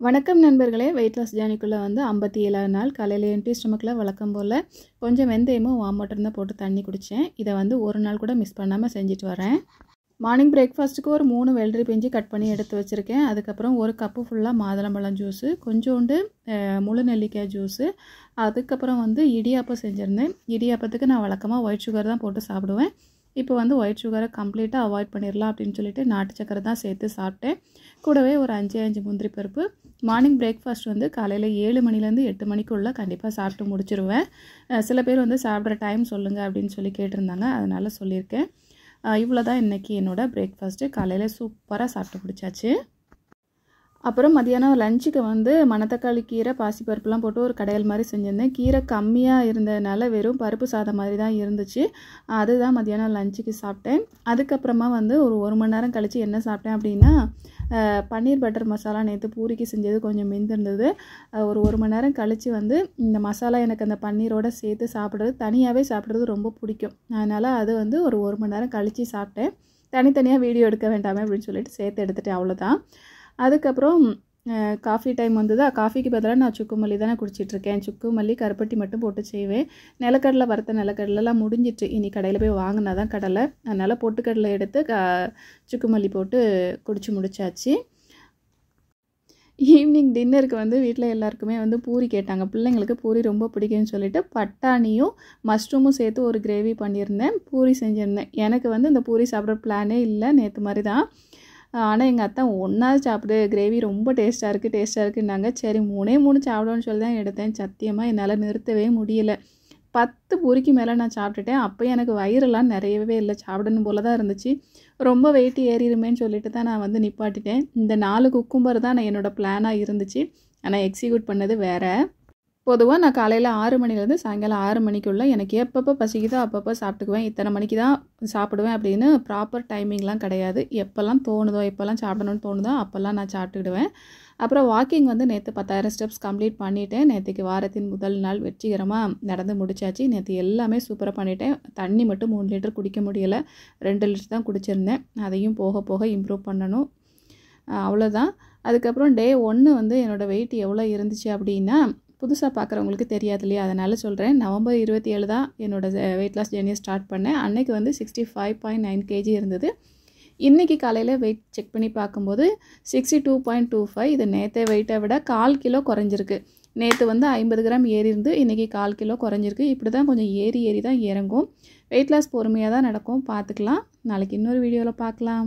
வணக்கம் நண்பர்களே, weight loss ஜேர்னிக்குள்ளே வந்து 57வது நாள். காலையில் எம்டி ஸ்டொமக்கில் வழக்கம் போல் கொஞ்சம் வெந்தயமும் வார்ம் வாட்டர் தான் போட்டு தண்ணி குடித்தேன். இதை வந்து ஒரு நாள் கூட மிஸ் பண்ணாமல் செஞ்சுட்டு வரேன். மார்னிங் பிரேக்ஃபாஸ்ட்டுக்கு ஒரு 3 வெள்ளரி பிஞ்சு கட் பண்ணி எடுத்து வச்சுருக்கேன். அதுக்கப்புறம் ஒரு கப்பு ஃபுல்லாக மாதுளம்பழம் ஜூஸு, கொஞ்சோண்டு முழு நெல்லிக்காய் ஜூஸு, அதுக்கப்புறம் வந்து இடியாப்பம் செஞ்சுருந்தேன். இடியாப்பத்துக்கு நான் வழக்கமாக ஒயிட் சுகர் தான் போட்டு சாப்பிடுவேன். இப்போ வந்து ஒயிட் சுகரை கம்ப்ளீட்டாக அவாய்ட் பண்ணிடலாம் அப்படின்னு சொல்லிட்டு நாட்டு சக்கரை தான் சேர்த்து சாப்பிட்டேன். கூடவே ஒரு 5 முந்திரி பருப்பு. மார்னிங் பிரேக்ஃபாஸ்ட் வந்து காலையில் 7 மணிலேருந்து 8 மணிக்குள்ளே கண்டிப்பாக சாப்பிட்டு முடிச்சிருவேன். சில பேர் வந்து சாப்பிட்ற டைம் சொல்லுங்கள் அப்படின்னு சொல்லி கேட்டிருந்தாங்க, அதனால் சொல்லியிருக்கேன். இவ்வளோ தான் இன்றைக்கி என்னோடய பிரேக்ஃபாஸ்ட்டு. காலையில் சூப்பராக சாப்பிட்டு முடிச்சாச்சு. அப்புறம் மதியானம் லஞ்சுக்கு வந்து மணத்தக்காளி கீரை, பாசிப்பருப்புலாம் போட்டு ஒரு கடையல் மாதிரி செஞ்சுருந்தேன். கீரை கம்மியாக இருந்ததுனால வெறும் பருப்பு சாதம் மாதிரி தான் இருந்துச்சு. அதுதான் மதியானம் லஞ்சுக்கு சாப்பிட்டேன். அதுக்கப்புறமா வந்து ஒரு 1 மணி நேரம் கழித்து என்ன சாப்பிட்டேன் அப்படின்னா, பன்னீர் பட்டர் மசாலா நேற்று பூரிக்கு செஞ்சது கொஞ்சம் மிந்திருந்தது. ஒரு 1 மணி நேரம் கழித்து வந்து இந்த மசாலா எனக்கு அந்த பன்னீரோடு சேர்த்து சாப்பிட்றது, தனியாகவே சாப்பிட்றது ரொம்ப பிடிக்கும். அதனால் அது வந்து ஒரு 1 மணி நேரம் கழித்து சாப்பிட்டேன். தனித்தனியாக வீடியோ எடுக்க வேண்டாமே அப்படின்னு சொல்லிட்டு சேர்த்து எடுத்துகிட்டேன், அவ்வளோதான். அதுக்கப்புறம் காஃபி டைம் வந்ததா. காஃபிக்கு பதிலாக நான் சுக்கு மல்லி தானே குடிச்சிட்ருக்கேன். சுக்கு மல்லி கருப்பட்டி மட்டும் போட்டு செய்வேன். நிலக்கடலை வறுத்த நிலக்கடலைலாம் முடிஞ்சிட்டு, இனி கடையில் போய் வாங்கினா தான் கடலை. அதனால் பொட்டுக்கடலை எடுத்து சுக்கு மல்லி போட்டு குடிச்சு முடிச்சாச்சு. ஈவினிங் டின்னருக்கு வந்து வீட்டில் எல்லாருக்குமே வந்து பூரி கேட்டாங்க. பிள்ளைங்களுக்கு பூரி ரொம்ப பிடிக்கும்னு சொல்லிட்டு பட்டாணியும் மஷ்ரூமும் சேர்த்து ஒரு கிரேவி பண்ணியிருந்தேன். பூரி செஞ்சுருந்தேன். எனக்கு வந்து இந்த பூரி சாப்பிட்ற பிளானே இல்லை, நேற்று மாதிரி தான். ஆனால் எங்கள் அத்தை ஒன்றாவது சாப்பிடு, கிரேவி ரொம்ப டேஸ்ட்டாக இருக்குன்னாங்க. சரி 3 சாப்பிடுவோன்னு சொல்லி தான் எடுத்தேன். சத்தியமாக என்னால் நிறுத்தவே முடியலை. 10 பூரிக்கு மேலே நான் சாப்பிட்டுட்டேன். அப்போ எனக்கு வயிறெல்லாம் நிறையவே இல்லை, சாப்பிடணும் போல தான் இருந்துச்சு. ரொம்ப வெயிட் ஏறிடுமேன்னு சொல்லிட்டு தான் நான் வந்து நிப்பாட்டிட்டேன். இந்த 4 குக்கும்பர் தான் என்னோடய பிளானாக இருந்துச்சு. ஆனால் எக்ஸிக்யூட் பண்ணது வேறு. பொதுவாக நான் காலையில் 6 மணிலேருந்து சாயங்காலம் 6 மணிக்குள்ளே எனக்கு எப்பப்போ பசிக்குதோ அப்பப்போ சாப்பிட்டுக்குவேன். இத்தனை மணிக்கு தான் சாப்பிடுவேன் அப்படின்னு ப்ராப்பர் டைமிங்லாம் கிடையாது. எப்போல்லாம் தோணுதோ, எப்போல்லாம் சாப்பிடணும்னு தோணுதோ அப்போல்லாம் நான் சாப்பிட்டுக்கிடுவேன். அப்புறம் வாக்கிங் வந்து நேற்று 10,000 ஸ்டெப்ஸ் கம்ப்ளீட் பண்ணிவிட்டேன். நேற்றுக்கு வாரத்தின் முதல் நாள் வெற்றிகரமாக நடந்து முடிச்சாச்சு. நேற்று எல்லாமே சூப்பராக பண்ணிட்டேன். தண்ணி மட்டும் 3 லிட்டர் குடிக்க முடியலை, 2 லிட்டர் தான் குடிச்சிருந்தேன். அதையும் போக போக இம்ப்ரூவ் பண்ணணும். அவ்வளோதான். அதுக்கப்புறம் டே 1 வந்து என்னோடய வெயிட் எவ்வளோ இருந்துச்சு அப்படின்னா, புதுசாக பார்க்குறவங்களுக்கு தெரியாது இல்லையா, அதனால் சொல்கிறேன். நவம்பர் 27 தான் என்னோடய வெயிட் லாஸ் ஜேர்னியை ஸ்டார்ட் பண்ணேன். அன்றைக்கி வந்து 65.9 kg இருந்தது. இன்றைக்கி காலையில் வெயிட் செக் பண்ணி பார்க்கும்போது 62.25. இது நேற்று வெயிட்டை விட 1/4 கிலோ குறைஞ்சிருக்கு. நேற்று வந்து 50 கிராம் ஏறி இருந்து இன்றைக்கி 1/4 கிலோ குறைஞ்சிருக்கு. இப்படி தான் கொஞ்சம் ஏறி தான் இறங்கும். வெயிட் லாஸ் பொறுமையாக தான் நடக்கும், பார்த்துக்கலாம். நாளைக்கு இன்னொரு வீடியோவில் பார்க்கலாம்.